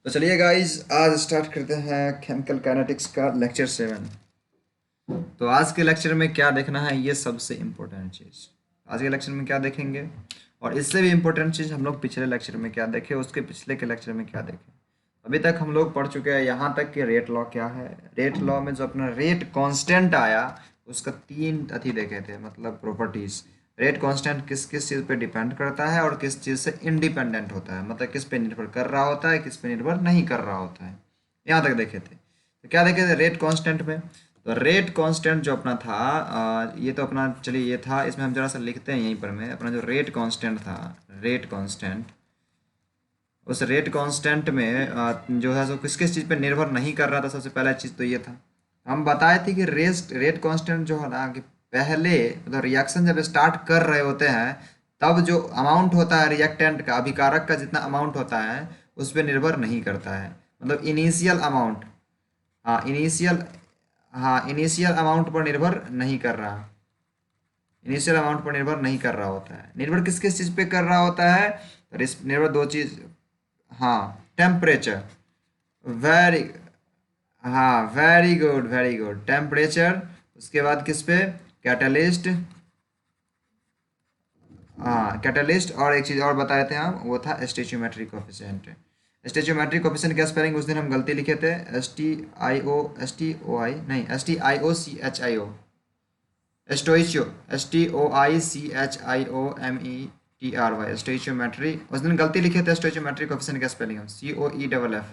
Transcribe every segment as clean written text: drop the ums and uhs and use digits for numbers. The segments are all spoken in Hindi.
तो चलिए गाइस, आज स्टार्ट करते हैं केमिकल काइनेटिक्स का लेक्चर 7। तो आज के लेक्चर में क्या देखना है, ये सबसे इम्पोर्टेंट चीज़। आज के लेक्चर में क्या देखेंगे, और इससे भी इम्पोर्टेंट चीज़ हम लोग पिछले लेक्चर में क्या देखे, उसके पिछले के लेक्चर में क्या देखे। अभी तक हम लोग पढ़ चुके हैं यहाँ तक कि रेट लॉ क्या है। रेट लॉ में जो अपना रेट कांस्टेंट आया, उसका तीन अथी देखे थे, मतलब प्रॉपर्टीज़। रेट कांस्टेंट किस किस चीज़ पे डिपेंड करता है और किस चीज़ से इंडिपेंडेंट होता है, मतलब किस पे निर्भर कर रहा होता है, किस पे निर्भर नहीं कर रहा होता है। यहाँ तक देखे थे। तो क्या देखे थे रेट कांस्टेंट में। तो रेट कांस्टेंट जो अपना था, ये तो अपना चलिए ये था, इसमें हम जरा सा लिखते हैं यहीं पर में अपना जो रेट कांस्टेंट था। रेट कांस्टेंट, उस रेट कांस्टेंट में जो है सो किस किस चीज़ पे निर्भर नहीं कर रहा था। सबसे पहला चीज़ तो ये था, हम बताए थे कि रेट कांस्टेंट जो है ना, कि पहले मतलब रिएक्शन जब स्टार्ट कर रहे होते हैं, तब जो अमाउंट होता है रिएक्टेंट का, अभिकारक का जितना अमाउंट होता है, उस पर निर्भर नहीं करता है। मतलब इनिशियल अमाउंट, हाँ इनिशियल, हाँ इनिशियल अमाउंट पर निर्भर नहीं कर रहा। इनिशियल अमाउंट पर निर्भर नहीं कर रहा होता है। निर्भर किस किस चीज़ पे कर रहा होता है, तो निर्भर दो चीज़। हाँ, टेम्परेचर। वेरी, हाँ very good very good, temperature. उसके बाद किस पे, कैटलिस्ट। हाँ कैटलिस्ट, और एक चीज़ और बताए थे हम, वो था स्टेचोमेट्रिक कोफिशिएंट। स्टेचोमेट्रिक कोफिशिएंट का स्पेलिंग उस दिन हम गलती लिखे थे, STIO STOI नहीं, STIOCHIO, स्टोइचियो, STOICHIOMETRY, स्टोइचियोमेट्री। उस दिन गलती लिखे थे, स्टोइचियोमेट्रिक कोफिशिएंट का स्पेलिंग COEFF।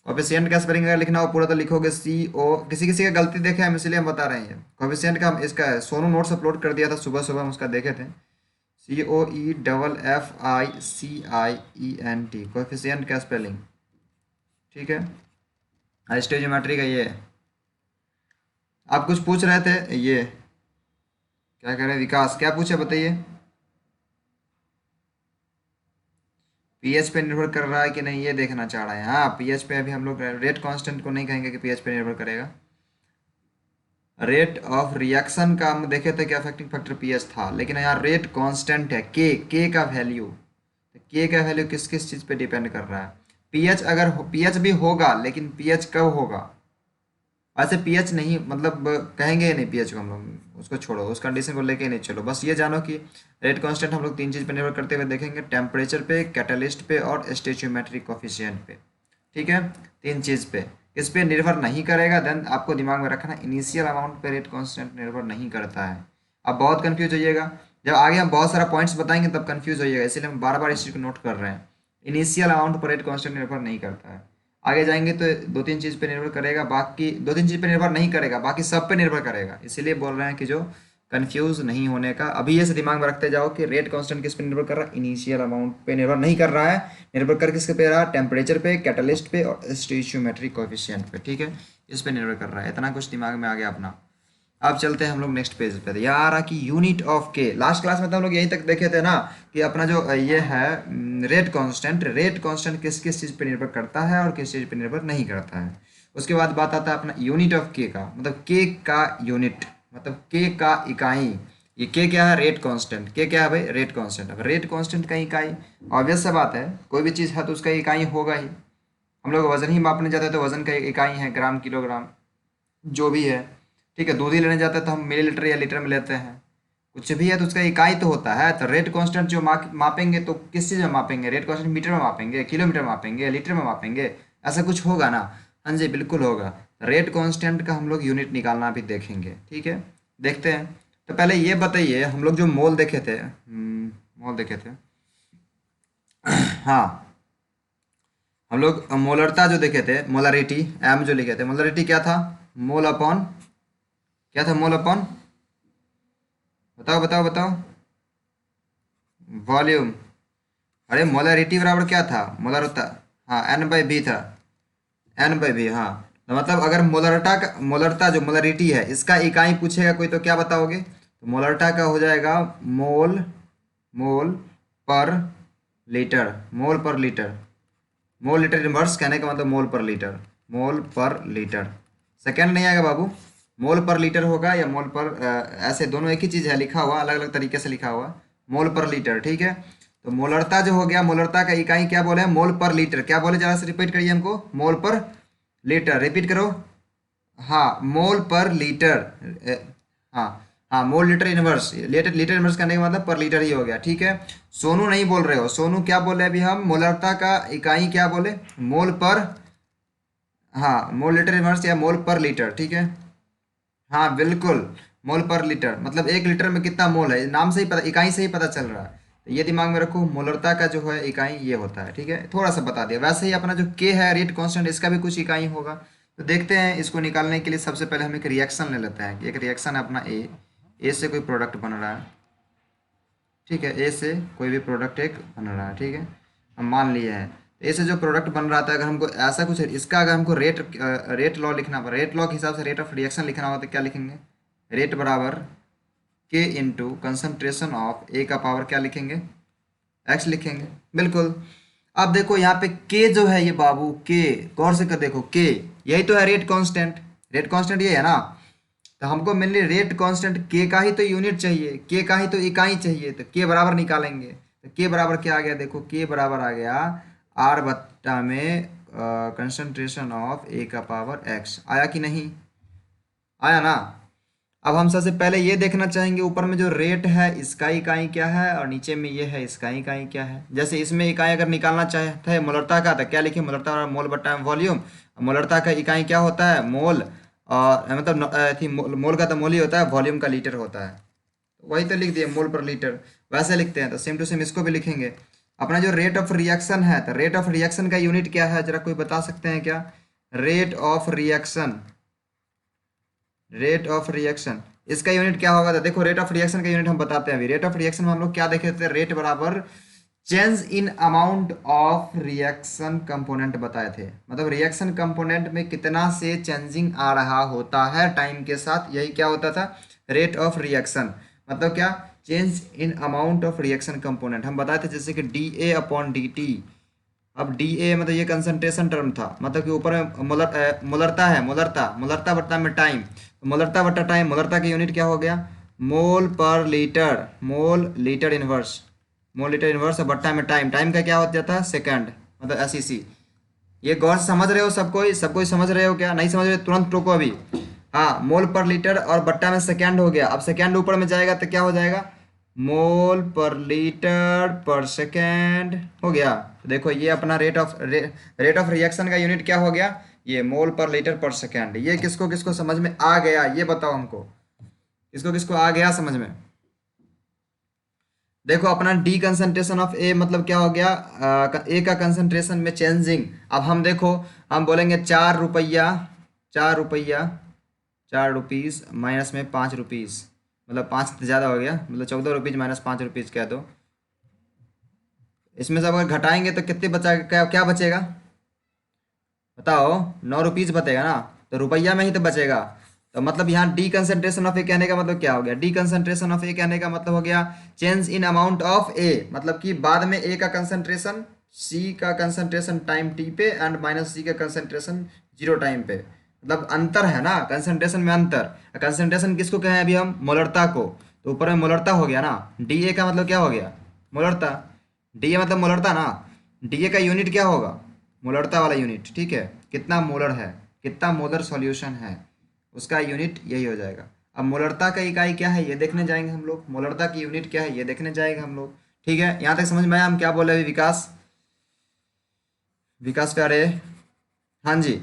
कोफिशिएंट का स्पेलिंग अगर लिखना हो पूरा तो लिखोगे CO। किसी किसी का गलती देखे हम, इसलिए हम बता रहे हैं। कोफिशिएंट का हम इसका सोनू नोट्स अपलोड कर दिया था, सुबह सुबह हम उसका देखे थे। COEFFICIENT, कोफिशिएंट का स्पेलिंग। ठीक है, स्टोइचियोमेट्री का ये है। आप कुछ पूछ रहे थे, ये क्या कह रहे हैं, विकास क्या पूछे बताइए। पीएच पे निर्भर कर रहा है कि नहीं, ये देखना चाह रहा है। हाँ पीएच पे अभी हम लोग रेट कांस्टेंट को नहीं कहेंगे कि पीएच पे निर्भर करेगा। रेट ऑफ रिएक्शन का हम देखे थे कि अफेक्टिंग फैक्टर पीएच था, लेकिन यहाँ रेट कांस्टेंट है, के का वैल्यू। के का वैल्यू किस किस चीज़ पे डिपेंड कर रहा है। पीएच अगर पीएच भी होगा, लेकिन पीएच कब होगा। वैसे पीएच नहीं, मतलब कहेंगे ही नहीं पीएच को हम लोग, उसको छोड़ो, उस कंडीशन को लेके ही नहीं चलो। बस ये जानो कि रेट कांस्टेंट हम लोग तीन चीज़ पे निर्भर करते हुए देखेंगे, टेम्परेचर पे, कैटलिस्ट पे और स्टेचोमेट्रिक कोफिशिएंट पे। ठीक है, तीन चीज़ पे। इस पे निर्भर नहीं करेगा, देन आपको दिमाग में रखना, इनिशियल अमाउंट पे रेट कांस्टेंट निर्भर नहीं करता है। अब बहुत कंफ्यूज होइएगा, जब आगे हम बहुत सारा पॉइंट्स बताएंगे तब कंफ्यूज होइएगा, इसलिए हम बार बार इस चीज़ को नोट कर रहे हैं। इनिशियल अमाउंट पर रेट कांस्टेंट निर्भर नहीं करता है। आगे जाएंगे तो दो तीन चीज़ पे निर्भर करेगा, बाकी दो तीन चीज़ पे निर्भर नहीं करेगा, बाकी सब पे निर्भर करेगा। इसीलिए बोल रहे हैं कि जो कंफ्यूज नहीं होने का, अभी ये से दिमाग में रखते जाओ कि रेट कांस्टेंट किस पे निर्भर कर रहा है, इनिशियल अमाउंट पे निर्भर नहीं कर रहा है। निर्भर कर किसके पे रहा, टेम्परेचर पे, कैटलिस्ट पे और स्टोइचियोमेट्रिक कोएफिशिएंट पे। ठीक है, इस पे निर्भर कर रहा है। इतना कुछ दिमाग में आ गया अपना। अब चलते हैं हम लोग नेक्स्ट पेज पे। यहाँ आ रहा कि यूनिट ऑफ के, लास्ट क्लास में तो हम लोग यहीं तक देखे थे ना, कि अपना जो ये है रेट कांस्टेंट किस किस चीज़ पे निर्भर करता है और किस चीज़ पे निर्भर नहीं करता है। उसके बाद बात आता है अपना यूनिट ऑफ के का, मतलब के का यूनिट, मतलब के का इकाई। ये के क्या है, रेट कांस्टेंट। के क्या है भाई, रेट कांस्टेंट। अब रेट कांस्टेंट का इकाई, ऑब्वियस सा बात है, कोई भी चीज़ है तो उसका इकाई होगा ही। हम लोग वजन ही मापने जाते हैं तो वजन का इकाई है ग्राम, किलोग्राम, जो भी है। ठीक है, दूध ही लेने जाते हैं तो हम मिलीलीटर या लीटर में लेते हैं। कुछ भी है तो उसका इकाई तो होता है। तो रेट कांस्टेंट जो मापेंगे तो किस चीज़ में मापेंगे, रेट कांस्टेंट मीटर में मापेंगे, किलोमीटर में मापेंगे, लीटर में मापेंगे, ऐसा कुछ होगा ना। हाँ जी बिल्कुल होगा। रेट कांस्टेंट का हम लोग यूनिट निकालना भी देखेंगे। ठीक है, देखते हैं। तो पहले ये बताइए, हम लोग जो मोल देखे थे, मोल देखे थे, हाँ हम लोग मोलरता जो देखे थे, मोलरिटी, एम जो लिखे थे, मोलरिटी क्या था, मोल अपॉन, क्या था, मोल अपॉन, बताओ बताओ बताओ, वॉल्यूम। अरे मोलरिटी बराबर क्या था, मोलरता, हाँ N/V था, N/V, हाँ। तो मतलब अगर मोलरटा का, मोलरता जो मोलरिटी है, इसका इकाई पूछेगा कोई तो क्या बताओगे, तो मोलरटा का हो जाएगा मोल, मोल पर लीटर, मोल पर लीटर। मोल लीटर इनवर्स कहने का मतलब मोल पर लीटर, मोल पर लीटर। सेकेंड नहीं आएगा बाबू, मोल पर लीटर होगा या मोल पर, ऐसे दोनों एक ही चीज़ है, लिखा हुआ अलग अलग तरीके से लिखा हुआ, मोल पर लीटर। ठीक है, तो मोलरता जो हो गया, मोलरता का इकाई क्या बोले, मोल पर लीटर। क्या बोले, जरा से रिपीट करिए हमको, मोल पर लीटर, रिपीट करो। हाँ, मोल पर लीटर। हाँ हाँ, mole litre inverse, litre litre inverse करने का मतलब पर लीटर ही हो गया, ठीक है। सोनू नहीं बोल रहे हो, सोनू क्या बोले अभी हम, मोलरता का इकाई क्या बोले, मोल पर, हाँ मोल लीटर इनवर्स या मोल पर लीटर, ठीक है। हाँ बिल्कुल, मोल पर लीटर मतलब 1 लीटर में कितना मोल है, नाम से ही पता, इकाई से ही पता चल रहा है। तो ये दिमाग में रखो, मोलरता का जो है इकाई ये होता है, ठीक है। थोड़ा सा बता दिया। वैसे ही अपना जो के है रेट कांस्टेंट, इसका भी कुछ इकाई होगा। तो देखते हैं, इसको निकालने के लिए सबसे पहले हम एक रिएक्शन ले लेते हैं। एक रिएक्शन है अपना ए से कोई प्रोडक्ट बन रहा है, ठीक है। ए से कोई भी प्रोडक्ट एक बन रहा है, ठीक है, हम मान लिए हैं। ए से जो प्रोडक्ट बन रहा था, अगर हमको ऐसा कुछ इसका, अगर हमको रेट लॉ लिखना, रेट लॉ के हिसाब से रेट ऑफ रिएक्शन लिखना होगा, तो क्या लिखेंगे, रेट बराबर K into concentration of A का पावर क्या लिखेंगे, एक्स लिखेंगे, बिल्कुल। अब देखो यहाँ पे के जो है ये बाबू, के गौर से कर देखो, के यही तो है रेट कांस्टेंट, रेट कांस्टेंट ये है ना। तो हमको मेनली रेट कांस्टेंट के का ही तो यूनिट चाहिए, के का ही तो इकाई चाहिए, तो के बराबर निकालेंगे। तो के बराबर क्या आ गया, देखो के बराबर आ गया आर बट्टा में कंसंट्रेशन ऑफ ए का पावर एक्स। आया कि नहीं, आया ना। अब हम सबसे पहले ये देखना चाहेंगे, ऊपर में जो रेट है इसका इकाई क्या है, और नीचे में ये है इसका इकाई क्या है। जैसे इसमें इकाई अगर निकालना चाहते हैं मोलरता का, तो क्या लिखे, मोलरता और मोल बट्टा में वॉल्यूम। मोलरता का इकाई क्या होता है, मोल, और मतलब मोल का तो मोल ही होता है, वॉल्यूम का लीटर होता है। तो वही तो लिख दिए, मोल पर लीटर। वैसे लिखते हैं, तो सेम टू सेम इसको भी लिखेंगे। अपना जो रेट ऑफ रिएक्शन है, तो रेट ऑफ रिएक्शन का यूनिट क्या है, जरा कोई बता सकते हैं क्या, rate of reaction, rate of reaction इसका यूनिट क्या होगा। तो देखो, रेट ऑफ रिएक्शन का यूनिट हम बताते हैं अभी। रेट ऑफ रिएक्शन में हम लोग क्या देखे थे, रेट बराबर change in amount of reaction component बताए थे। मतलब रिएक्शन कंपोनेंट में कितना से चेंजिंग आ रहा होता है टाइम के साथ, यही क्या होता था, रेट ऑफ रिएक्शन। मतलब क्या, change in amount of reaction component हम बताए थे, जैसे कि D A upon D T. अब डी ए मतलब ये कंसंट्रेशन टर्म था, मतलब कि ऊपर में मोलरता है, मोलरता बट्टा में टाइम, मोलरता बट्टा टाइम, मोलरता की यूनिट क्या हो गया, मोल पर litre, mole litre inverse, mole litre inverse, और बट्टा में टाइम, टाइम का क्या हो जाता है, सेकंड, मतलब एसईसी। ये गौर से समझ रहे हो, सब कोई समझ रहे हो, क्या नहीं समझ रहे तुरंत टोको अभी। हाँ, मोल पर लीटर और बट्टा में सेकंड हो गया। अब सेकंड ऊपर में जाएगा तो क्या हो जाएगा, मोल पर लीटर पर सेकेंड हो गया। तो देखो ये अपना रेट ऑफ रिएक्शन का यूनिट क्या हो गया, ये मोल पर लीटर पर सेकेंड। ये किसको किसको समझ में आ गया, ये बताओ हमको, किसको किसको आ गया समझ में। देखो अपना डी कंसंट्रेशन ऑफ ए मतलब क्या हो गया, ए का कंसंट्रेशन में चेंजिंग। अब हम देखो, हम बोलेंगे 4 रुपया, 4 रुपया, 4 रुपीज़ माइनस में 5 रुपीज़, मतलब 5 ज़्यादा हो गया, मतलब 14 रुपीज़ माइनस 5 रुपीज़ कह दो। इसमें से अगर घटाएंगे तो कितने बचा, क्या क्या बचेगा बताओ, 9 रुपीज़ बचेगा ना, तो रुपया में ही तो बचेगा। तो मतलब यहाँ डी कंसंट्रेशन ऑफ ए कहने का मतलब क्या हो गया, डी कंसंट्रेशन ऑफ ए कहने का मतलब हो गया चेंज इन अमाउंट ऑफ ए, मतलब कि बाद में ए का कंसंट्रेशन, सी का कंसंट्रेशन टाइम टी पे एंड माइनस सी का कंसंट्रेशन जीरो टाइम पे, मतलब अंतर है ना, कंसंट्रेशन में अंतर। कंसंट्रेशन किसको कहें अभी हम, मोलरता को। तो ऊपर में मोलरता हो गया ना, डी ए का मतलब क्या हो गया, मोलरता। डी ए मतलब मोलरता ना, डी ए का यूनिट क्या होगा, मोलरता वाला यूनिट, ठीक है। कितना मोलर है, कितना मोलर सॉल्यूशन है, उसका यूनिट यही हो जाएगा। अब मोलरता का इकाई क्या है ये देखने जाएंगे हम लोग, मोलरता की यूनिट क्या है ये देखने जाएंगे हम लोग, ठीक है। यहाँ तक समझ में आया हम क्या बोले अभी, विकास, विकास प्यारे, हाँ जी।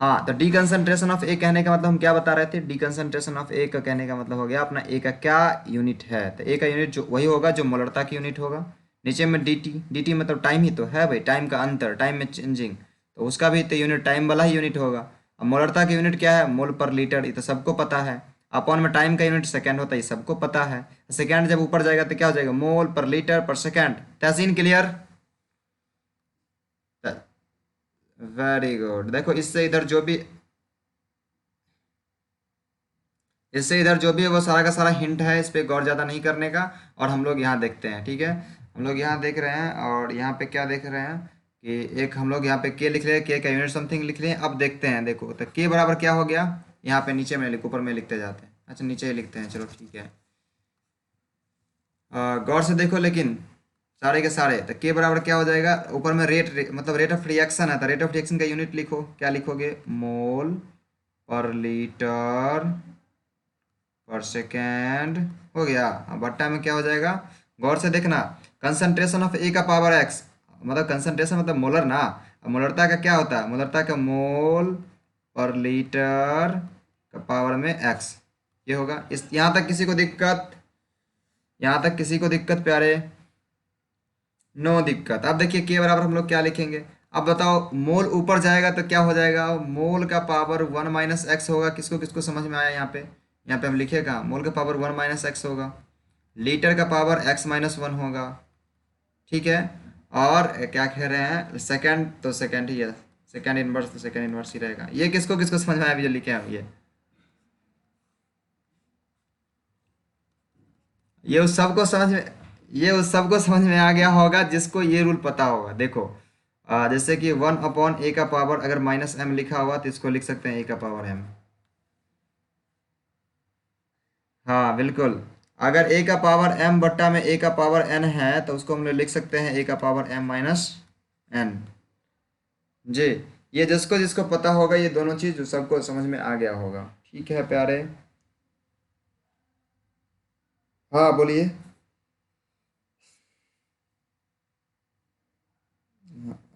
हाँ, तो डी कंसंट्रेशन ऑफ ए कहने का मतलब हम क्या बता रहे थे, डी कंसंट्रेशन ऑफ ए का कहने का मतलब हो गया अपना ए का क्या यूनिट है। तो ए का यूनिट जो वही होगा जो मोलरता की यूनिट होगा। नीचे में डी टी, डी टी मतलब टाइम ही तो है भाई, टाइम का अंतर, टाइम में चेंजिंग, तो उसका भी तो यूनिट टाइम वाला ही यूनिट होगा। अब मोलरता की यूनिट क्या है, मोल पर लीटर, ये तो सबको पता है। अपॉन में टाइम का यूनिट सेकंड होता है, ये सबको पता है। सेकंड जब ऊपर जाएगा तो क्या हो जाएगा, मोल पर लीटर पर सेकंड। तहसीन क्लियर, वेरी गुड। देखो इससे इधर जो भी है वो सारा का सारा हिंट है, इस पे गौर ज़्यादा नहीं करने का। और हम लोग यहाँ देखते हैं, ठीक है। हम लोग यहाँ देख रहे हैं, और यहाँ पे क्या देख रहे हैं कि एक हम लोग यहाँ पे के लिख रहे हैं, के का यूनिट समथिंग लिख रहे हैं। अब देखते हैं, देखो तो के बराबर क्या हो गया, यहाँ पे नीचे में ऊपर में लिखते जाते हैं, अच्छा नीचे ही लिखते हैं, चलो ठीक है। गौर से देखो लेकिन, सारे के सारे, तो के बराबर क्या हो जाएगा, ऊपर में मतलब रेट ऑफ रिएक्शन है, तो रेट ऑफ रिएक्शन का यूनिट लिखो, क्या लिखोगे, मोल पर लीटर पर सेकेंड, हो गया। अब बट्टा में क्या हो जाएगा, गौर से देखना, कंसंट्रेशन ऑफ ए का पावर एक्स, मतलब कंसंट्रेशन मतलब मोलर ना, अब मोलरता का क्या होता है, मोलरता का मोल पर लीटर का पावर में एक्स, ये होगा। इस यहाँ तक किसी को दिक्कत, यहाँ तक किसी को दिक्कत प्यारे, नो दिक्कत। अब देखिए के बराबर हम लोग क्या लिखेंगे, अब बताओ, मोल ऊपर जाएगा तो क्या हो जाएगा, मोल का पावर 1 - एक्स होगा, किसको किसको समझ में आया, यहाँ पे हम लिखेगा मोल का पावर 1 - एक्स होगा, लीटर का पावर x - 1 होगा, ठीक है। और क्या कह रहे हैं, सेकंड तो सेकंड ही है, सेकंड इनवर्स तो सेकंड इनवर्स ही रहेगा। ये किसको किसको समझ में आया अभी जो लिखे हैं ये उस सबको समझ में, ये उस सबको समझ में आ गया होगा जिसको ये रूल पता होगा। देखो जैसे कि 1/a का पावर अगर -m लिखा हुआ तो इसको लिख सकते हैं a का पावर m। हाँ बिल्कुल, अगर a का पावर m बट्टा में a का पावर n है तो उसको हम लोग लिख सकते हैं a का पावर m - n। जी, ये जिसको जिसको पता होगा ये दोनों चीज सबको समझ में आ गया होगा, ठीक है प्यारे। हाँ बोलिए।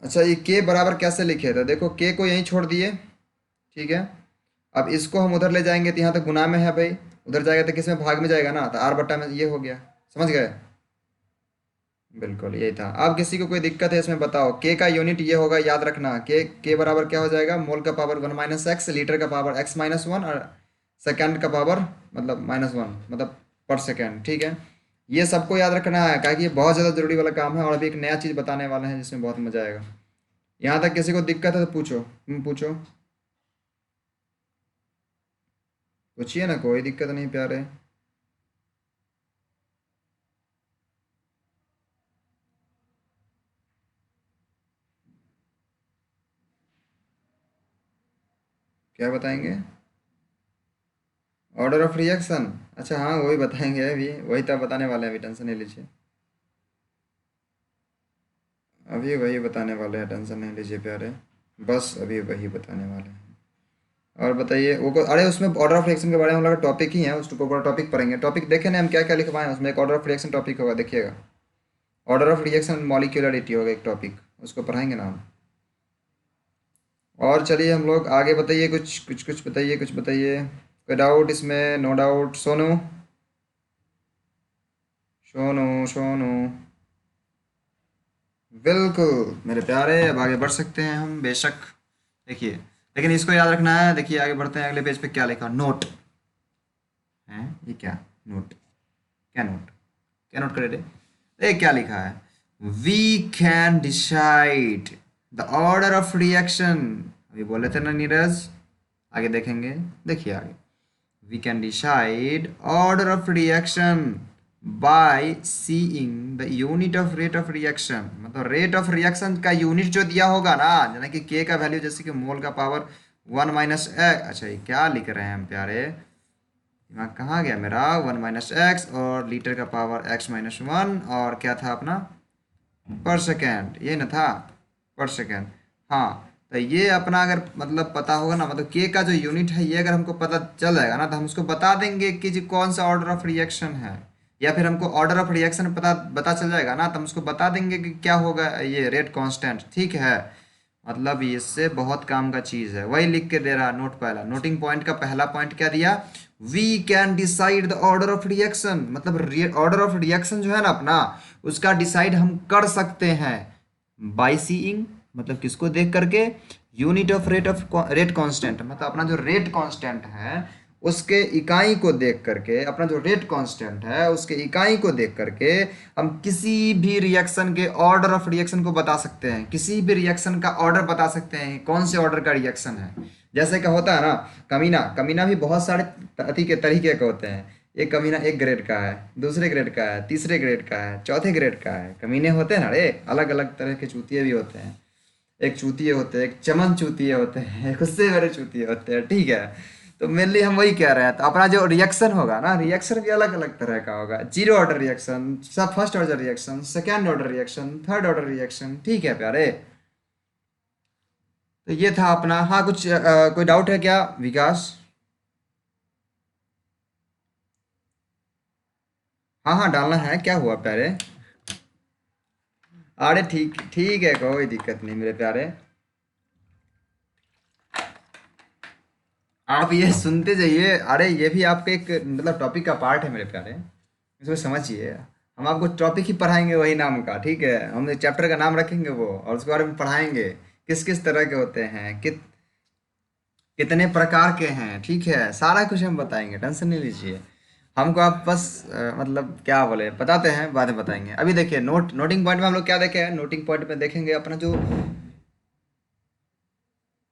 अच्छा, ये के बराबर कैसे लिखे थे, देखो के को यहीं छोड़ दिए, ठीक है। अब इसको हम उधर ले जाएंगे तो यहाँ तक गुना में है भाई, उधर जाएगा तो किस में, भाग में जाएगा ना, तो आर बट्टा में ये हो गया, समझ गए। बिल्कुल यही था। अब किसी को कोई दिक्कत है इसमें बताओ, के का यूनिट ये होगा, याद रखना, के बराबर क्या हो जाएगा, मोल का पावर 1 - एक्स, लीटर का पावर x - 1, और सेकंड का पावर मतलब -1 मतलब पर सेकंड, ठीक है। ये सबको याद रखना है, क्या कि ये बहुत ज़्यादा जरूरी वाला काम है, और अभी एक नया चीज़ बताने वाले हैं जिसमें बहुत मजा आएगा। यहाँ तक किसी को दिक्कत है तो पूछो, पूछो, पूछिए ना, कोई दिक्कत नहीं प्यारे। क्या बताएंगे, ऑर्डर ऑफ रिएक्शन, अच्छा हाँ वही बताएंगे, अभी वही तो बताने वाले हैं, अभी टेंशन नहीं लीजिए, अभी वही बताने वाले हैं, टेंशन नहीं लीजिए प्यारे, बस अभी वही बताने वाले हैं। और बताइए वो अरे उसमें ऑर्डर ऑफ रिएक्शन के बारे में हम लोग टॉपिक ही है, उस ऊपर टॉपिक पढ़ेंगे, टॉपिक देखे ना हम क्या क्या लिखवाए हैं उसमें, एक ऑर्डर ऑफ रिएक्शन टॉपिक होगा, देखिएगा, ऑर्डर ऑफ रिएक्शन मॉलिक्यूलरिटी होगा एक टॉपिक, उसको पढ़ाएंगे ना हम। और चलिए हम लोग आगे, बताइए कुछ कुछ कुछ बताइए, कुछ बताइए, कोई डाउट इसमें, नो डाउट, सोनू, सोनू, सोनू, बिल्कुल मेरे प्यारे, अब आगे बढ़ सकते हैं हम बेशक। देखिए, लेकिन इसको याद रखना है, देखिए आगे बढ़ते हैं, अगले पेज पे क्या लिखा, नोट है, ये क्या, नोट, क्या नोट, क्या नोट करे रे, ये क्या लिखा है, we can decide the order of reaction, अभी बोले थे ना नीरज, आगे देखेंगे, देखिए आगे, we can decide order of reaction by seeing the unit of rate of reaction, मतलब रेट ऑफ रिएक्शन का यूनिट जो दिया होगा ना, यानी कि के का वैल्यू, जैसे कि मोल का पावर 1 - एक्स, अच्छा ये क्या लिख रहे हैं हम प्यारे, दिमाग कहाँ गया मेरा, 1 - एक्स और लीटर का पावर x - 1, और क्या था अपना, पर सेकेंड, ये ना था, पर सेकेंड। हाँ, तो ये अपना अगर मतलब पता होगा ना, मतलब के का जो यूनिट है ये अगर हमको पता चल जाएगा ना, तो हम उसको बता देंगे कि जी कौन सा ऑर्डर ऑफ रिएक्शन है, या फिर हमको ऑर्डर ऑफ रिएक्शन पता पता चल जाएगा ना, तो हम उसको बता देंगे कि क्या होगा, ये रेट कांस्टेंट, ठीक है। मतलब इससे बहुत काम का चीज़ है, वही लिख के दे रहा नोट, पहला नोटिंग पॉइंट का पहला पॉइंट क्या दिया, we can decide the order of reaction, मतलब ऑर्डर ऑफ रिएक्शन जो है ना अपना, उसका डिसाइड हम कर सकते हैं बाय सीइंग, मतलब किसको देख करके, यूनिट ऑफ रेट कांस्टेंट, मतलब अपना जो रेट कांस्टेंट है उसके इकाई को देख करके, अपना जो रेट कांस्टेंट है उसके इकाई को देख करके हम किसी भी रिएक्शन के ऑर्डर ऑफ रिएक्शन को बता सकते हैं, किसी भी रिएक्शन का ऑर्डर बता सकते हैं, कौन से ऑर्डर का रिएक्शन है। जैसे क्या होता है ना, कमीना, कमीना भी बहुत सारे तरीके के होते हैं, एक कमीना एक ग्रेड का है, दूसरे ग्रेड का है, तीसरे ग्रेड का है, चौथे ग्रेड का है, कमीने होते हैं ना, अरे अलग अलग तरह के चूतिए भी होते हैं, एक चूतिए होते हैं, एक चमन चूतिए होते हैं, एक उससे बड़े चूतिए होते हैं, ठीक है। तो मेनली हम वही कह रहे हैं, तो अपना जो रिएक्शन होगा ना, रिएक्शन भी अलग अलग तरह का होगा। जीरो ऑर्डर रिएक्शन, सब first order reaction, second order reaction, third order reaction. ठीक है प्यारे। तो ये था अपना। हाँ, कुछ कोई डाउट है क्या विकास? हाँ हाँ, डालना है, क्या हुआ प्यारे? अरे ठीक ठीक है, कोई दिक्कत नहीं मेरे प्यारे। आप ये सुनते जाइए। अरे ये भी आपके एक मतलब टॉपिक का पार्ट है मेरे प्यारे, इसमें समझिए। हम आपको टॉपिक ही पढ़ाएंगे वही नाम का, ठीक है? हम चैप्टर का नाम रखेंगे वो, और उसके बारे में पढ़ाएंगे किस किस तरह के होते हैं, कितने प्रकार के हैं। ठीक है, सारा कुछ हम बताएंगे, टेंशन नहीं लीजिए। हमको आप बस मतलब क्या बोले, बताते हैं, बाद में बताएंगे। अभी देखिए, नोटिंग पॉइंट में हम लोग क्या देखे हैं। नोटिंग पॉइंट में देखेंगे अपना जो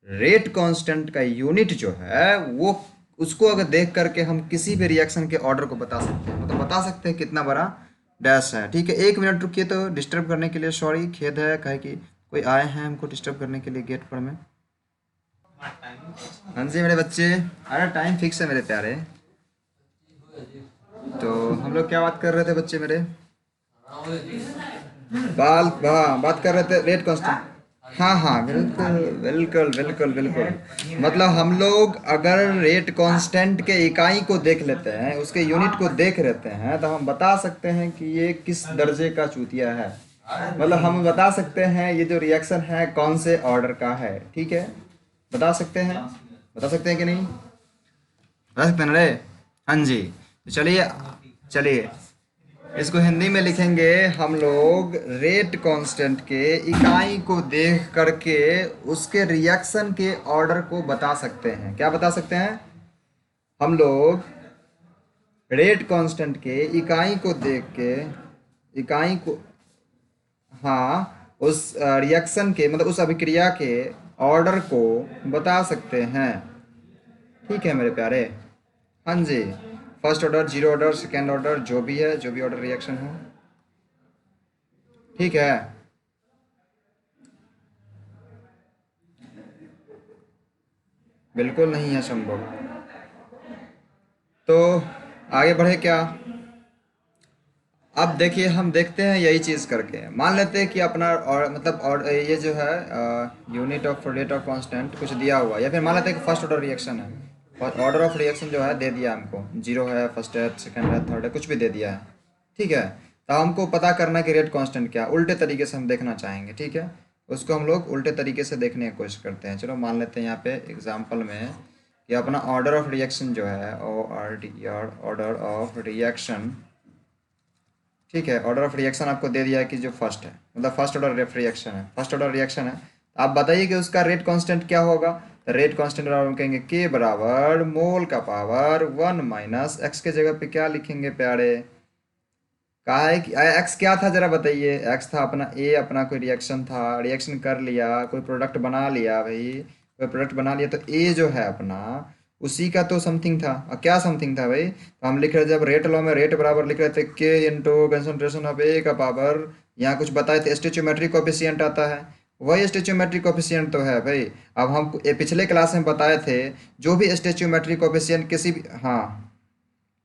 रेट कांस्टेंट का यूनिट जो है वो, उसको अगर देख करके हम किसी भी रिएक्शन के ऑर्डर को बता सकते हैं, मतलब बता सकते हैं कितना बड़ा डैश है। ठीक है, एक मिनट रुकिए, तो डिस्टर्ब करने के लिए सॉरी, खेद है, कहे कि कोई आए हैं हमको डिस्टर्ब करने के लिए गेट पर में। हाँ जी मेरे बच्चे, अरे टाइम फिक्स है मेरे प्यारे। तो हम लोग क्या बात कर रहे थे बच्चे मेरे? बात कर रहे थे रेट कांस्टेंट। हाँ हाँ, बिल्कुल बिल्कुल बिल्कुल बिल्कुल। मतलब हम लोग अगर रेट कांस्टेंट के इकाई को देख लेते हैं, उसके यूनिट को देख लेते हैं, तो हम बता सकते हैं कि ये किस दर्जे का चूतिया है। मतलब हम बता सकते हैं ये जो रिएक्शन है कौन से ऑर्डर का है। ठीक है, बता सकते हैं, बता सकते हैं कि नहीं? बता सकते हैं ना रे? हाँ जी। तो चलिए, चलिए इसको हिंदी में लिखेंगे हम लोग। रेट कांस्टेंट के इकाई को देख करके उसके रिएक्शन के ऑर्डर को बता सकते हैं। क्या बता सकते हैं हम लोग? रेट कांस्टेंट के इकाई को देख के, इकाई को, हाँ, उस रिएक्शन के मतलब उस अभिक्रिया के ऑर्डर को बता सकते हैं। ठीक है मेरे प्यारे। हाँ जी, first order, zero order, second order, जो भी है, जो भी ऑर्डर रिएक्शन हो। ठीक है, बिल्कुल नहीं है संभव। तो आगे बढ़े क्या? अब देखिए, हम देखते हैं यही चीज़ करके। मान लेते हैं कि अपना और मतलब और ये जो है unit of rate of constant कुछ दिया हुआ, या फिर मान लेते हैं कि फर्स्ट ऑर्डर रिएक्शन है। ऑर्डर ऑफ रिएक्शन जो है दे दिया हमको, जीरो है, फर्स्ट है, सेकंड है, थर्ड है, कुछ भी दे दिया है। ठीक है, तो हमको पता करना है कि रेट कांस्टेंट क्या, उल्टे तरीके से हम देखना चाहेंगे। ठीक है, उसको हम लोग उल्टे तरीके से देखने की कोशिश करते हैं। चलो मान लेते हैं यहाँ पे एग्जाम्पल में कि अपना ऑर्डर ऑफ रिएक्शन जो है, ऑर्डर ऑफ रिएक्शन। ठीक है, ऑर्डर ऑफ रिएक्शन आपको दे दिया है कि जो फर्स्ट है, मतलब फर्स्ट ऑर्डर रिएक्शन है, फर्स्ट ऑर्डर रिएक्शन है। तो आप बताइए कि उसका रेट कांस्टेंट क्या होगा। तो रेट कांस्टेंट हम कहेंगे के बराबर मोल का पावर 1 - एक्स के जगह पे क्या लिखेंगे प्यारे? कहा है कि एक्स क्या था जरा बताइए। एक्स था अपना ए, अपना कोई रिएक्शन था, रिएक्शन कर लिया, कोई प्रोडक्ट बना लिया भाई, कोई प्रोडक्ट बना लिया, तो ए जो है अपना उसी का तो समथिंग था। और क्या समथिंग था भाई? तो हम लिख रहे थे, जब रेट लॉ में रेट बराबर लिख रहे थे के इंटू कंसंट्रेशन ऑफ ए का पावर, यहाँ कुछ बताए थे स्टेचोमेट्रिक कोफिशिएंट आता है, वही स्टेचोमेट्रिक कोफिशिएंट तो है भाई। अब हम पिछले क्लास में बताए थे, जो भी स्टेचोमेट्रिक कोफिशिएंट किसी भी, हाँ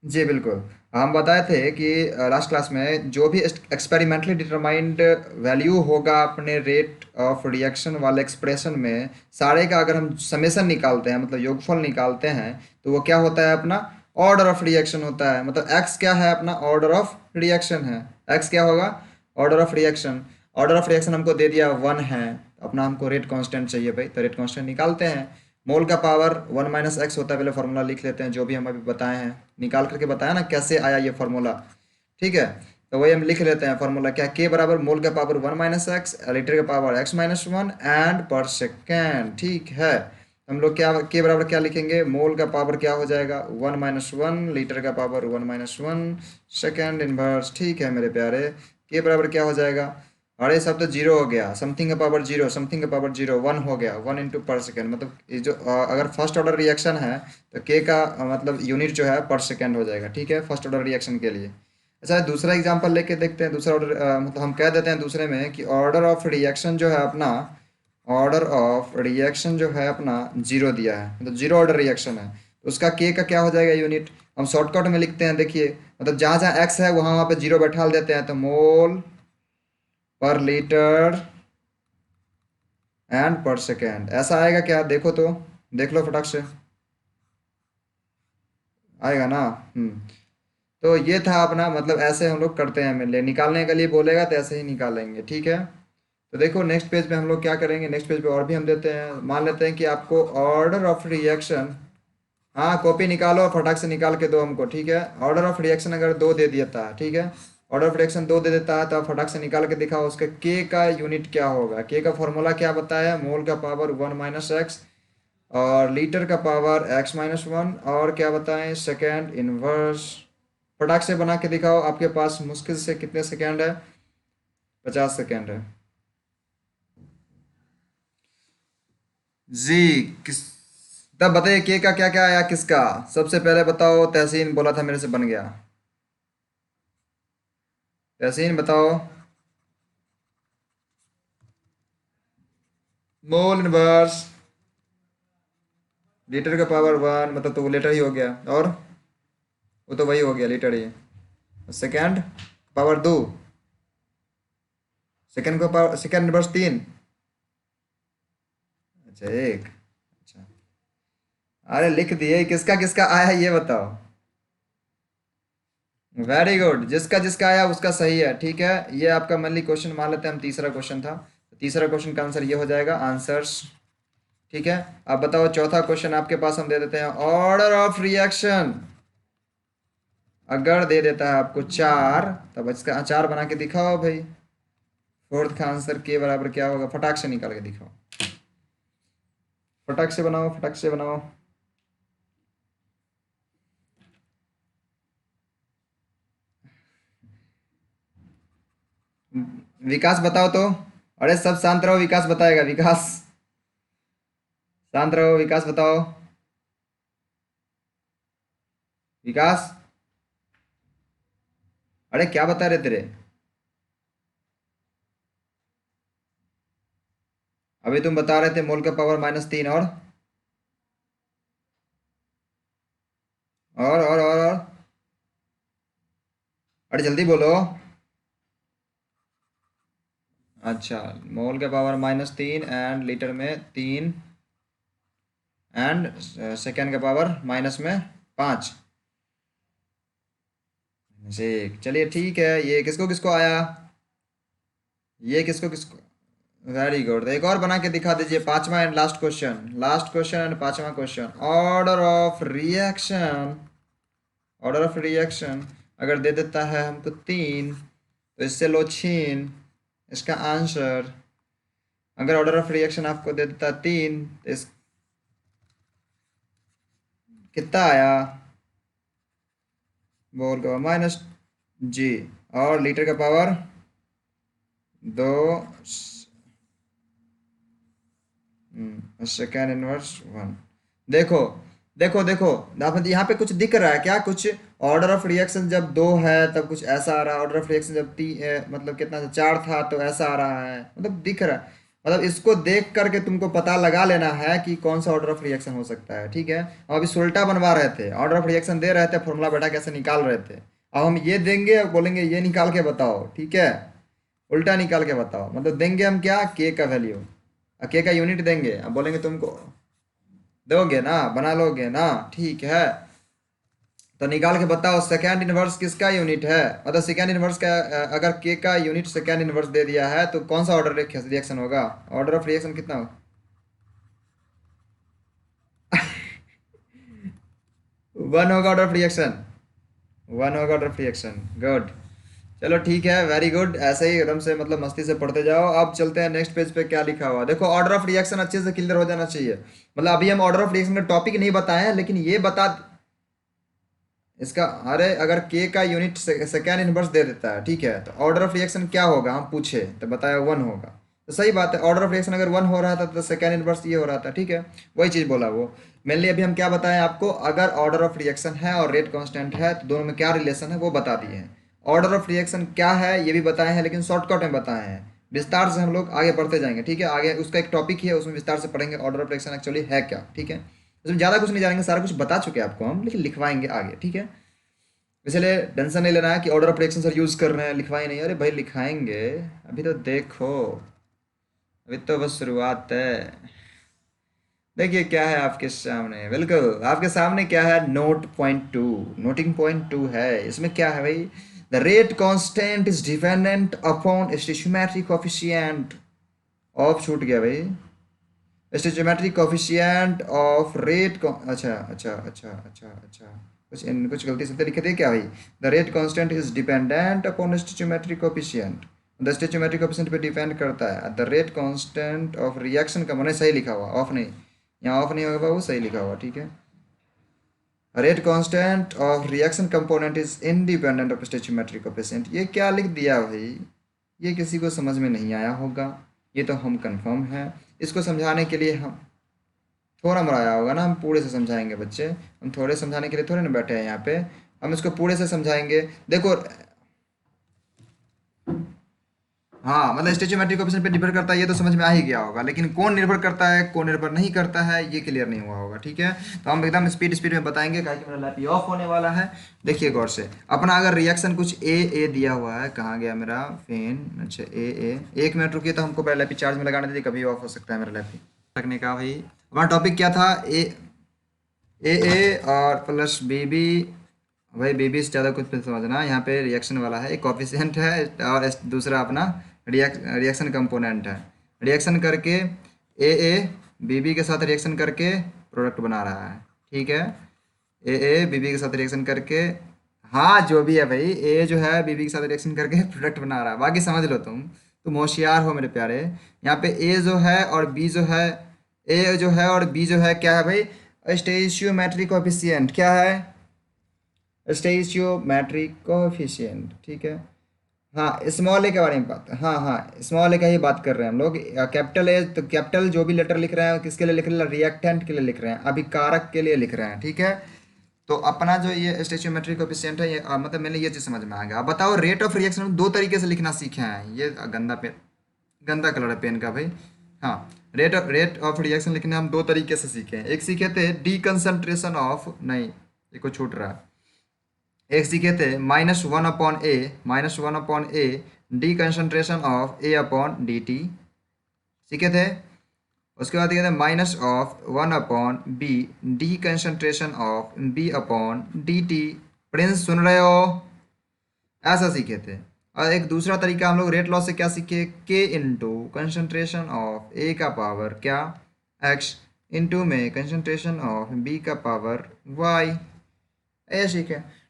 जी बिल्कुल, हम बताए थे कि लास्ट क्लास में जो भी एक्सपेरिमेंटली डिटरमाइंड वैल्यू होगा अपने रेट ऑफ रिएक्शन वाले एक्सप्रेशन में, सारे का अगर हम समेशन निकालते हैं, मतलब योगफल निकालते हैं, तो वो क्या होता है अपना? ऑर्डर ऑफ रिएक्शन होता है। मतलब एक्स क्या है अपना? ऑर्डर ऑफ रिएक्शन है। एक्स क्या होगा? Order of reaction. Order of reaction हमको दे दिया 1 है, अपना हमको रेट कांस्टेंट चाहिए भाई, तो रेट कांस्टेंट निकालते हैं। मोल का पावर 1 - एक्स होता है, पहले फार्मूला लिख लेते हैं, जो भी हम अभी बताए हैं, निकाल करके बताया ना कैसे आया ये फार्मूला। ठीक है, तो वही हम लिख लेते हैं फार्मूला, क्या? के बराबर मोल का पावर 1 - एक्स, लीटर का पावर x - 1 एंड पर सेकेंड। ठीक है, हम लोग क्या के बराबर क्या लिखेंगे? मोल का पावर क्या हो जाएगा? 1 - 1, लीटर का पावर 1 - 1 सेकेंड इनवर्स। ठीक है मेरे प्यारे, के बराबर क्या हो जाएगा? अरे सब तो जीरो हो गया, समथिंग का पावर जीरो, समथिंग का पावर जीरो, 1 हो गया, 1 इंटू पर सेकेंड। मतलब ये जो अगर फर्स्ट ऑर्डर रिएक्शन है, तो के का मतलब यूनिट जो है पर सेकेंड हो जाएगा। ठीक है, फर्स्ट ऑर्डर रिएक्शन के लिए। अच्छा, दूसरा एग्जांपल लेके देखते हैं। दूसरा ऑर्डर मतलब हम कह देते हैं दूसरे में कि ऑर्डर ऑफ रिएक्शन जो है अपना, ऑर्डर ऑफ रिएक्शन जो है अपना जीरो दिया है, मतलब जीरो ऑर्डर रिएक्शन है। तो उसका के का क्या हो जाएगा यूनिट, हम शॉर्टकट में लिखते हैं, देखिए मतलब जहाँ जहाँ एक्स है वहाँ वहाँ पे जीरो बैठा देते हैं, तो मोल पर लीटर एंड पर सेकेंड ऐसा आएगा क्या, देखो तो, देख लो फटाक से, आएगा ना। तो ये था अपना, मतलब ऐसे हम लोग करते हैं, मेरे लिए निकालने के लिए बोलेगा तो ऐसे ही निकालेंगे, ठीक है। तो देखो नेक्स्ट पेज पे हम लोग क्या करेंगे, नेक्स्ट पेज पे और भी हम देते हैं, मान लेते हैं कि आपको ऑर्डर ऑफ रिएक्शन, हाँ कॉपी निकालो और फटाक से निकाल के दो हमको, ठीक है। ऑर्डर ऑफ रिएक्शन अगर दो दे देता है, ठीक है, ऑर्डर ऑफ रिएक्शन दो दे देता है, तो आप फटाक से निकाल के दिखाओ उसके के का यूनिट क्या होगा। के का फॉर्मूला क्या बताया, मोल का पावर 1 - x, और लीटर का पावर x-1, और क्या बताएं, सेकेंड इनवर्स। फटाक से बना के दिखाओ, आपके पास मुश्किल से कितने सेकेंड है, 50 सेकेंड है। जी, किस, तब बताइए के का क्या क्या आया किसका, सबसे पहले बताओ, तहसीन बोला था मेरे से बन गया, तहसीन बताओ। मोल इनवर्स लीटर का पावर 1, मतलब तो वो लीटर ही हो गया, और वो तो वही हो गया लीटर ही। सेकेंड पावर 2, सेकेंड का पावर, सेकेंड इनवर्स 3, अच्छा एक, अच्छा, अरे लिख दिए, किसका किसका आया ये बताओ। वेरी गुड, जिसका जिसका आया उसका सही है, ठीक है। ये आपका मनली क्वेश्चन मान लेते हैं हम, तीसरा क्वेश्चन था, तो तीसरा क्वेश्चन का आंसर ये हो जाएगा, आंसर्स, ठीक है। अब बताओ चौथा क्वेश्चन आपके पास हम दे देते हैं, ऑर्डर ऑफ रिएक्शन अगर दे देता है आपको 4, तब इसका अचार बना के दिखाओ भाई। फोर्थ का आंसर के बराबर क्या होगा, फटाक से निकाल के दिखाओ, फटाक से बनाओ, फटाक से बनाओ। विकास बताओ तो, अरे सब शांत रहो, विकास बताएगा, विकास शांत रहो, विकास बताओ, विकास, अरे क्या बता रहे तेरे, अभी तुम बता रहे थे मोल का पावर -3, और अरे जल्दी बोलो। अच्छा, मोल के पावर -3 एंड लीटर में 3, एंड सेकेंड का पावर माइनस में 5, जी चलिए ठीक है, ये किसको किसको आया, ये किसको किसको, वेरी गुड। एक और बना के दिखा दीजिए, पांचवा and last question, last question and पांचवा question, order of reaction, order of reaction अगर दे देता है हमको 3, तो इससे लो छीन, इसका आंसर, अगर ऑर्डर ऑफ रिएक्शन आपको दे देता है 3, तो इस कितना आया, बोल का -g, और लीटर का पावर 2, सेकेंड इनवर्स 1। देखो देखो देखो, आप यहाँ पे कुछ दिख रहा है क्या, कुछ ऑर्डर ऑफ रिएक्शन जब 2 है तब कुछ ऐसा आ रहा है, ऑर्डर ऑफ रिएक्शन जब मतलब कितना था, 4 था तो ऐसा आ रहा है, मतलब दिख रहा है, मतलब इसको देख करके तुमको पता लगा लेना है कि कौन सा ऑर्डर ऑफ रिएक्शन हो सकता है, ठीक है। हम अभी सुल्टा बनवा रहे थे, ऑर्डर ऑफ रिएक्शन दे रहे थे, फॉर्मूला बैठा कैसे निकाल रहे थे, अब हम ये देंगे और बोलेंगे ये निकाल के बताओ, ठीक है, उल्टा निकाल के बताओ, मतलब देंगे हम क्या, के का वैल्यू, के का यूनिट देंगे, अब बोलेंगे तुमको, दोगे ना, बना लोगे ना, ठीक है। तो निकाल के बताओ सेकेंड इनवर्स किसका यूनिट है, मतलब सेकेंड इनवर्स का, अगर के का यूनिट सेकेंड इनवर्स दे दिया है तो कौन सा ऑर्डर रिएक्शन होगा, ऑर्डर ऑफ रिएक्शन कितना होगा। 1 होगा ऑर्डर ऑफ रिएक्शन, 1 होगा ऑर्डर ऑफ रिएक्शन, गुड। चलो ठीक है, वेरी गुड, ऐसे ही एकदम से मतलब मस्ती से पढ़ते जाओ। अब चलते हैं नेक्स्ट पेज पे, क्या लिखा हुआ देखो, ऑर्डर ऑफ रिएक्शन अच्छे से क्लियर हो जाना चाहिए, मतलब अभी हम ऑर्डर ऑफ रिएक्शन का टॉपिक नहीं बताए हैं, लेकिन ये बता इसका, अरे अगर के का यूनिट सेकेंड इनवर्स दे देता है, ठीक है, तो ऑर्डर ऑफ रिएक्शन क्या होगा हम पूछे तो बताया 1 होगा, तो सही बात है, ऑर्डर ऑफ रिएक्शन अगर 1 हो रहा था तो सेकेंड इनवर्स ये हो रहा था, ठीक है, वही चीज़ बोला वो। मेनली अभी हम क्या बताएं आपको, अगर ऑर्डर ऑफ रिएक्शन है और रेट कांस्टेंट है तो दोनों में क्या रिलेशन है वो बता दिए हैं। ऑर्डर ऑफ रिएक्शन क्या है ये भी बताए हैं, लेकिन शॉर्टकट में बताए हैं, विस्तार से हम लोग आगे बढ़ते जाएंगे, ठीक है, आगे उसका एक टॉपिक ही है, उसमें विस्तार से पढ़ेंगे ऑर्डर ऑफ रिएक्शन एक्चुअली है क्या, ठीक है। उसमें ज़्यादा कुछ नहीं जानेंगे, सारा कुछ बता चुके हैं आपको हम, लेकिन लिखवाएंगे आगे, ठीक है। इसलिए टेंशन नहीं लेना है कि order of production sir use कर रहे हैं, लिखवाए नहीं, अरे भाई लिखाएंगे, अभी तो देखो, अभी तो बस शुरुआत है। देखिए क्या है आपके सामने, बिल्कुल आपके सामने क्या है, नोटिंग पॉइंट टू है। इसमें क्या है भाई, the rate constant is dependent upon stoichiometric coefficient of, छूट गया भाई, स्टोइचियोमेट्रिक कोएफिशिएंट ऑफ रेट, अच्छा अच्छा अच्छा अच्छा अच्छा, कुछ गलती से तो लिखे थे क्या भाई, the rate constant is dependent upon stoichiometric coefficient, the stoichiometric coefficient पे डिपेंड करता है the rate constant of reaction का, मैंने सही लिखा हुआ, ऑफ नहीं, यहाँ ऑफ नहीं होगा वो सही लिखा हुआ, ठीक है। Rate constant of reaction component is independent of stoichiometric coefficient, ये क्या लिख दिया भाई, ये किसी को समझ में नहीं आया होगा, ये तो हम कंफर्म है। इसको समझाने के लिए हम थोड़ा मोड़ा आया होगा ना, हम पूरे से समझाएंगे बच्चे, हम थोड़े समझाने के लिए थोड़े ना बैठे हैं यहाँ पे, हम इसको पूरे से समझाएंगे। देखो हाँ, मतलब स्टेचोमेट्रिक कोएफिशिएंट पे निर्भर करता है, ये तो समझ में आ ही गया होगा, लेकिन कौन निर्भर करता है कौन निर्भर नहीं करता है ये क्लियर नहीं हुआ होगा, ठीक है। तो हम एकदम स्पीड में बताएंगे, क्या कि मेरा लैप ऑफ होने वाला है। देखिए गौर से, अपना अगर रिएक्शन कुछ ए दिया हुआ है, कहाँ गया मेरा पेन, अच्छा ए, 1 मिनट रुकिए, तो हमको पहले लैपी चार्ज में लगाने दीजिए, कभी ऑफ हो सकता है मेरा लैपी रखने का। भाई अपना टॉपिक क्या था, ए और प्लस बी, भाई बी से ज़्यादा कुछ भी समझना, यहाँ पे रिएक्शन वाला है, एक कोफिशिएंट है और दूसरा अपना रिएक्शन कंपोनेंट है, रिएक्शन करके ए बी के साथ रिएक्शन करके प्रोडक्ट बना रहा है, ठीक है। ए बी के साथ रिएक्शन करके, हाँ जो भी है भाई, ए जो है बी के साथ रिएक्शन करके प्रोडक्ट बना रहा है, बाकी समझ लो तुम होशियार हो मेरे प्यारे। यहाँ पे ए जो है और बी जो है, ए जो है और बी जो है क्या है भाई, स्टोइचियोमेट्रिक कोएफिशिएंट, क्या है, स्टोइचियोमेट्रिक कोएफिशिएंट, ठीक है। हाँ स्मॉल ए के बारे में बात, हाँ हाँ स्मॉल ए का ही बात कर रहे हैं हम लोग। कैपिटल ए तो कैपिटल जो भी लेटर लिख रहे हैं किसके लिए लिख रहे हैं, रिएक्टेंट के लिए लिख रहे हैं, अभिकारक के लिए लिख रहे हैं, ठीक है। तो अपना जो ये स्टोइचियोमेट्रिक कोएफिशिएंट है, ये मतलब मैंने ये चीज़ समझ में आ गया। अब बताओ रेट ऑफ रिएक्शन हम दो तरीके से लिखना सीखे हैं, ये गंदा पेन, गंदा कलर है पेन का भाई। हाँ, रेट ऑफ रिएक्शन लिखने हम दो तरीके से सीखे हैं, एक सीखे थे डीकंसंट्रेशन ऑफ, नहीं ये को छूट रहा है, एक सीखे थे -1/a D concentration of A upon D T सीखे थे। उसके बाद सीखे थे -1/b D concentration of B upon D T. Prince सुन रहे हो, ऐसा सीखे थे। और एक दूसरा तरीका हम लोग रेट लॉ से क्या सीखे, के इंटू कंसंट्रेशन ऑफ ए का पावर क्या एक्स इंटू में कंसंट्रेशन ऑफ बी का पावर वाई, ऐसे सीखे।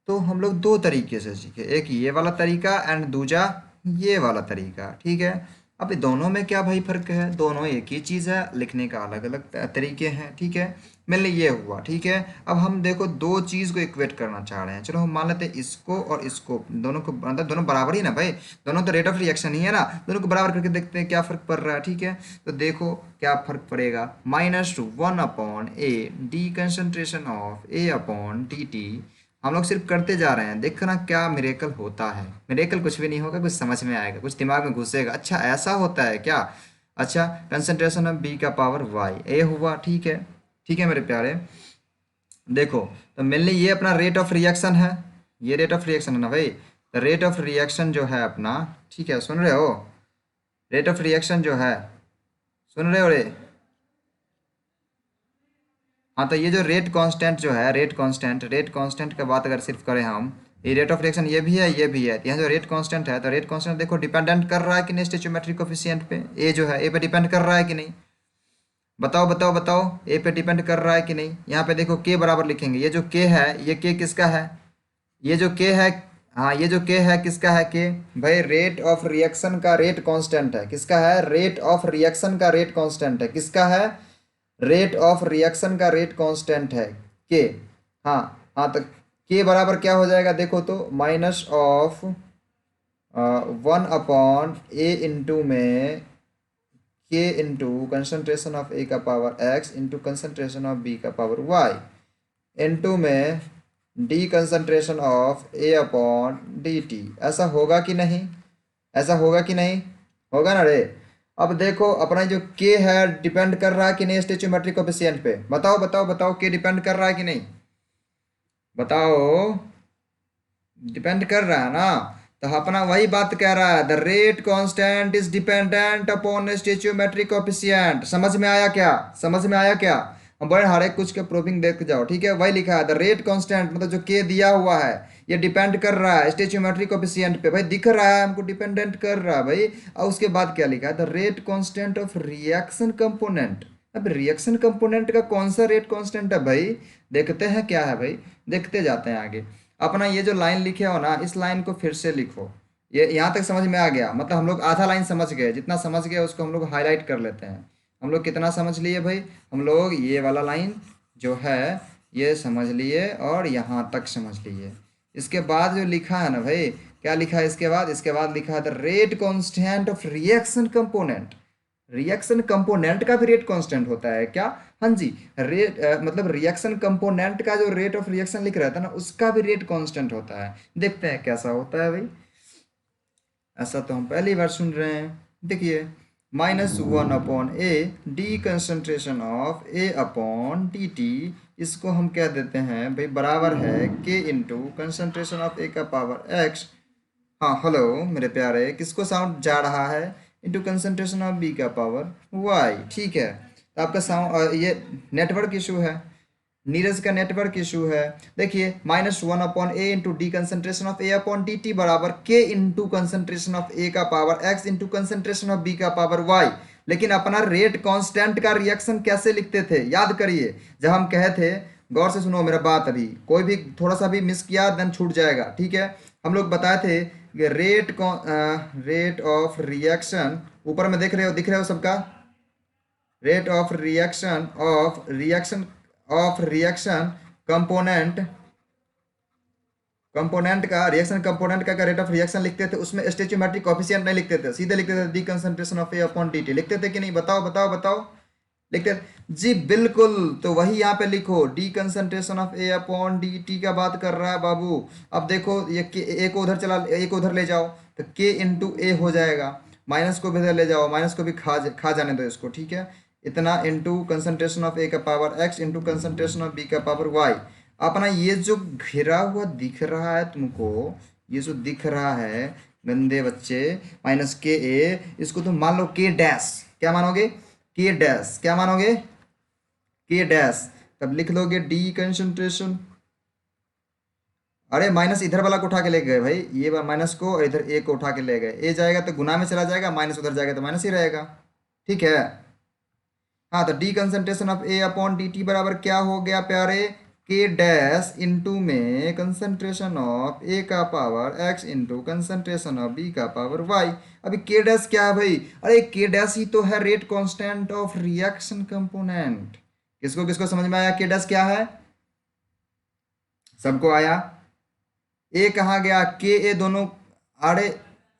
तो हम लोग दो तरीके से सीखे, एक ये वाला तरीका एंड दूजा ये वाला तरीका, ठीक है। अब दोनों में क्या भाई फर्क है, दोनों एक ही चीज़ है, लिखने का अलग अलग तरीके हैं, ठीक है। मेरे लिए ये हुआ, ठीक है। अब हम देखो दो चीज़ को इक्वेट करना चाह रहे हैं, चलो हम मान लेते हैं इसको और इसको, दोनों को मतलब दोनों बराबर ही ना भाई, दोनों तो रेट ऑफ रिएक्शन ही है ना, दोनों को बराबर करके देखते हैं क्या फ़र्क पड़ रहा है, ठीक है। तो देखो क्या फ़र्क पड़ेगा, -1/a D concentration of A upon D T. हम लोग सिर्फ करते जा रहे हैं, देखना क्या मिरेकल होता है। मिरेकल कुछ भी नहीं होगा, कुछ समझ में आएगा, कुछ दिमाग में घुसेगा, अच्छा ऐसा होता है क्या, अच्छा कंसंट्रेशन ऑफ बी का पावर वाई, ए हुआ, ठीक है। ठीक है मेरे प्यारे, देखो तो मेनली ये अपना रेट ऑफ रिएक्शन है, ये रेट ऑफ रिएक्शन है ना भाई, तो रेट ऑफ रिएक्शन जो है अपना, ठीक है सुन रहे हो, रेट ऑफ रिएक्शन जो है, सुन रहे हो रे, हाँ तो ये जो रेट कांस्टेंट जो है, रेट कांस्टेंट का बात अगर सिर्फ करें हम, ये रेट ऑफ रिएक्शन ये भी है ये भी है, तो यहाँ जो रेट कांस्टेंट है, तो रेट कांस्टेंट देखो डिपेंडेंट कर रहा है कि नहीं स्टोइचियोमेट्रिक कोएफिशिएंट पे, ए जो है ए पे डिपेंड कर रहा है कि नहीं, बताओ बताओ बताओ, ए पे डिपेंड कर रहा है कि नहीं। यहाँ पे देखो के बराबर लिखेंगे, ये जो के है ये के किसका है, ये जो के है, हाँ ये जो के है किसका है, के भाई रेट ऑफ रिएक्शन का रेट कांस्टेंट है, किसका है, रेट ऑफ रिएक्शन का रेट कांस्टेंट है, किसका है, रेट ऑफ रिएक्शन का रेट कांस्टेंट है के। हाँ हाँ, तो के बराबर क्या हो जाएगा देखो तो, -1/a इंटू में के इंटू कंसंट्रेशन ऑफ ए का power X into concentration of B का पावर वाई इंटू में D concentration of A upon D T. ऐसा होगा कि नहीं, ऐसा होगा कि नहीं, होगा ना रे। अब देखो अपना जो के है डिपेंड कर रहा है कि नहीं स्टेचोमेट्रिक कोफिशिएंट पे, बताओ बताओ बताओ, के डिपेंड कर रहा है कि नहीं, बताओ। डिपेंड कर रहा है ना। तो अपना वही बात कह रहा है, the rate constant is dependent upon स्टेचोमेट्रिक coefficient. समझ में आया क्या, समझ में आया क्या? हम बोले हर एक कुछ के प्रूविंग देख जाओ, ठीक है। वही लिखा है द रेट कांस्टेंट, मतलब जो के दिया हुआ है ये डिपेंड कर रहा है स्टेचोमेट्रिक कोफिशिएंट पे। भाई दिख रहा है हमको डिपेंडेंट कर रहा है भाई। और उसके बाद क्या लिखा है, the rate constant of reaction component. अब रिएक्शन कंपोनेंट का कौन सा रेट कांस्टेंट है भाई, देखते हैं क्या है भाई, देखते जाते हैं आगे। अपना ये जो लाइन लिखे हो ना, इस लाइन को फिर से लिखो। ये यहाँ तक समझ में आ गया, मतलब हम लोग आधा लाइन समझ गए, जितना समझ गए उसको हम लोग हाईलाइट कर लेते हैं। हम लोग कितना समझ लिए भाई, हम लोग ये वाला लाइन जो है ये समझ लिए और यहाँ तक समझ लिए। इसके बाद जो लिखा है ना भाई, क्या लिखा है इसके बाद, इसके बाद लिखा है the rate constant of reaction component. Reaction component का भी रेट कांस्टेंट होता है क्या? हाँ जी। रेट मतलब रिएक्शन कंपोनेंट का जो रेट ऑफ रिएक्शन लिख रहा था ना, उसका भी रेट कांस्टेंट होता है। देखते हैं कैसा होता है भाई। ऐसा तो हम पहली बार सुन रहे हैं। देखिए, -1/a D concentration of a upon D T, इसको हम कह देते हैं भाई बराबर है k into concentration of a का पावर x। हाँ हेलो मेरे प्यारे, किसको साउंड जा रहा है, इंटू कंसंट्रेशन ऑफ बी का पावर वाई, ठीक है। तो आपका साउंड ये नेटवर्क इशू है, नीरज का नेटवर्क इशू है। देखिए -1/a into D concentration of A upon D T बराबर K into concentration of A का power X into concentration of B का पावर वाई। लेकिन अपना रेट कांस्टेंट का रिएक्शन कैसे लिखते थे, याद करिए। जब हम कहे थे, गौर से सुनो मेरा बात, अभी कोई भी थोड़ा सा भी मिस किया देन छूट जाएगा, ठीक है। हम लोग बताए थे कि रेट ऑफ रिएक्शन, ऊपर में देख रहे हो, दिख रहे हो सबका, rate of reaction component, reaction component का रेट ऑफ रिएक्शन लिखते थे, उसमें स्टेचोमेट्रिक कोफिशिएंट नहीं लिखते थे, सीधे लिखते थे D concentration of A upon D T, लिखते थे कि नहीं, बताओ बताओ बताओ, लिखते थे जी बिल्कुल। तो वही यहाँ पे लिखो, D concentration of A upon D T का बात कर रहा है बाबू। अब देखो ये ए को उधर चला, ए को उधर ले जाओ तो के इंटू ए हो जाएगा, माइनस को भी इधर ले जाओ, माइनस को भी खा जाने दो इसको, ठीक है। इतना इंटू कंसंट्रेशन ऑफ ए का power X into concentration of B का पावर वाई। अपना ये जो घिरा हुआ दिख रहा है तुमको, ये जो दिख रहा है गंदे बच्चे, माइनस के ए, इसको तुम मान लो के डैश, क्या मानोगे, के डैश, क्या मानोगे, के डैश। तब लिख लोगे डी कंसंट्रेशन, अरे माइनस इधर वाला को उठा के ले गए भाई, ये माइनस को, और इधर ए को उठा के ले गए, ए जाएगा तो गुना में चला जाएगा, माइनस उधर जाएगा तो माइनस ही रहेगा, ठीक है। हाँ तो D concentration of A upon D T बराबर क्या हो गया प्यारे, के डैश इंटू में कंसंट्रेशन ऑफ ए का power X into concentration of B का पावर वाई। अभी के डैश क्या है भाई, अरे के डैश ही तो है rate constant of reaction component. किसको किसको समझ में आया के डैश क्या है, सबको आया। ए कहाँ गया, के ए दोनों, अरे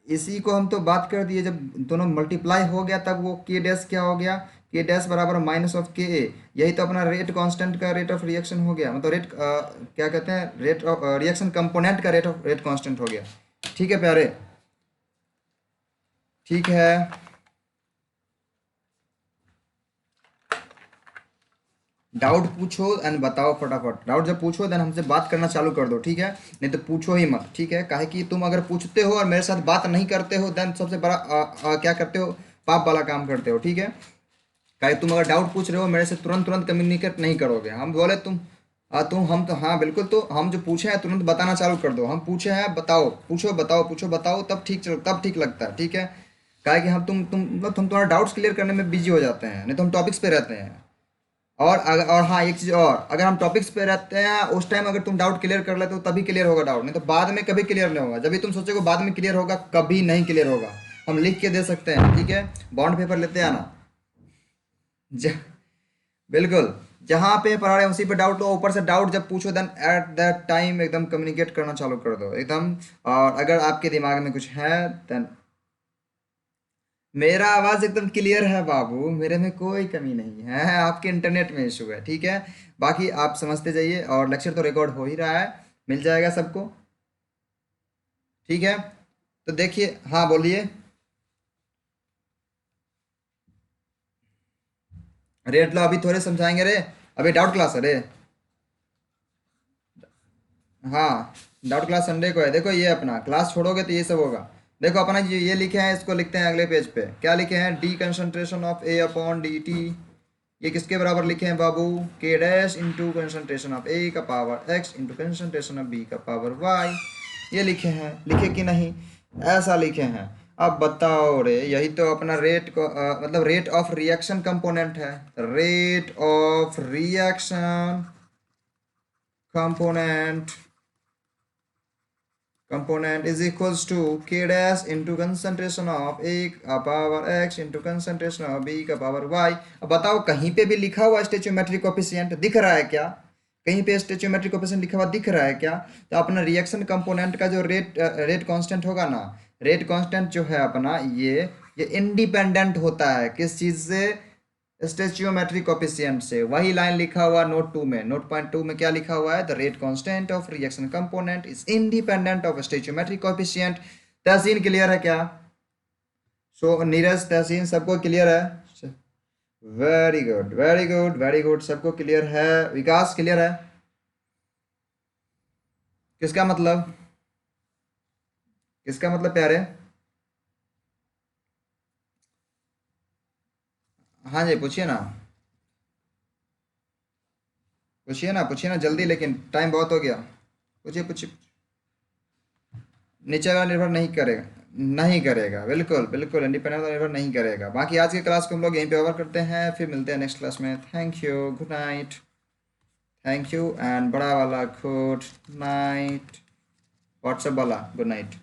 इसी को हम तो बात कर दिए, जब दोनों मल्टीप्लाई हो गया तब वो के डैश क्या हो गया, के डैश बराबर माइनस ऑफ के ए। यही तो अपना रेट कांस्टेंट का रेट ऑफ रिएक्शन हो गया, मतलब रेट क्या कहते हैं, रेट ऑफ रिएक्शन कंपोनेंट का रेट कांस्टेंट हो गया, ठीक है प्यारे, ठीक है। डाउट पूछो एंड बताओ फटाफट, डाउट जब पूछो देन हमसे बात करना चालू कर दो, ठीक है। नहीं तो पूछो ही मत, ठीक है। काहे कि तुम अगर पूछते हो और मेरे साथ बात नहीं करते हो देन सबसे बड़ा क्या करते हो, पाप वाला काम करते हो, ठीक है। काहे तुम अगर डाउट पूछ रहे हो मेरे से तुरंत तुरंत कम्युनिकेट नहीं करोगे, हम बोले तुम हम तो हाँ बिल्कुल, तो हम जो पूछे हैं तुरंत बताना चालू कर दो, हम पूछे हैं बताओ, पूछो बताओ पूछो बताओ, तब ठीक लगता है, ठीक है। काहे कि हम तुम मतलब हम तुम्हारा डाउट्स क्लियर करने में बिजी हो जाते हैं, नहीं तो हम टॉपिक्स पे रहते हैं। और अगर, और हाँ एक चीज़ और, अगर हम टॉपिक्स पे रहते हैं उस टाइम अगर तुम डाउट क्लियर कर लेते हो तभी क्लियर होगा डाउट, नहीं तो बाद में कभी क्लियर नहीं होगा। जब भी तुम सोचोगे बाद में क्लियर होगा, कभी नहीं क्लियर होगा। हम लिख के दे सकते हैं, ठीक है, बॉन्ड पेपर लेते हैं ना, ज बिल्कुल, जहाँ पे पढ़ा रहे हैं उसी पे डाउट हो, ऊपर से डाउट जब पूछो देन एट दैट टाइम एकदम कम्युनिकेट करना चालू कर दो एकदम। और अगर आपके दिमाग में कुछ है देन, मेरा आवाज़ एकदम क्लियर है बाबू, मेरे में कोई कमी नहीं है, आपके इंटरनेट में इशू है, ठीक है। बाकी आप समझते जाइए, और लेक्चर तो रिकॉर्ड हो ही रहा है, मिल जाएगा सबको, ठीक है। तो देखिए, हाँ बोलिए। रेट लो अभी थोड़े समझाएंगे रे, अभी डाउट क्लास है रे। हाँ, डाउट क्लास संडे को है। देखो ये अपना क्लास छोड़ोगे तो ये सब होगा। देखो अपना ये लिखे हैं, इसको लिखते हैं अगले पेज पे। क्या लिखे हैं? D concentration of A upon D T, ये किसके बराबर लिखे हैं बाबू? K dash into concentration of A का power X into concentration of B का पावर वाई। ये लिखे हैं, लिखे कि नहीं? ऐसा लिखे हैं। अब बताओ रे, यही तो अपना रेट को मतलब रेट ऑफ रिएक्शन कंपोनेंट है। Rate of reaction component is equals to k dash into concentration of a का power x into concentration of b का पावर y। अब बताओ कहीं पे भी लिखा हुआ स्टेचोमेट्रिक कोफिशिएंट दिख रहा है क्या? कहीं पे स्टेचोमेट्रिक कोफिशिएंट लिखा हुआ दिख रहा है क्या? तो अपना रिएक्शन कंपोनेंट का जो रेट कांस्टेंट होगा ना, रेट कांस्टेंट जो है अपना, ये इंडिपेंडेंट होता है किस चीज से? स्टेचियोमेट्रिक कोफिशिएंट से। वही लाइन लिखा हुआ नोट 2 में, नोट पॉइंट 2 में क्या लिखा हुआ है? The rate constant of reaction component is independent of stoichiometric coefficient. Tahseen clear है क्या? सो नीरज, तहसीन सबको क्लियर है? Very good very good very good, सबको क्लियर है। विकास क्लियर है? किसका मतलब? किसका मतलब प्यारे? हाँ जी, पूछिए ना, पूछिए ना, पूछिए ना जल्दी, लेकिन टाइम बहुत हो गया। पूछिए पूछिए। नीचे वाला निर्भर नहीं करेगा, नहीं करेगा, बिल्कुल बिल्कुल इंडिपेंडेंट निर्भर नहीं करेगा। बाकी आज की क्लास को हम लोग यहीं पे ओवर करते हैं, फिर मिलते हैं नेक्स्ट क्लास में। Thank you, good night. Thank you and बड़ा वाला गुड नाइट। व्हाट्सएप वाला गुड नाइट।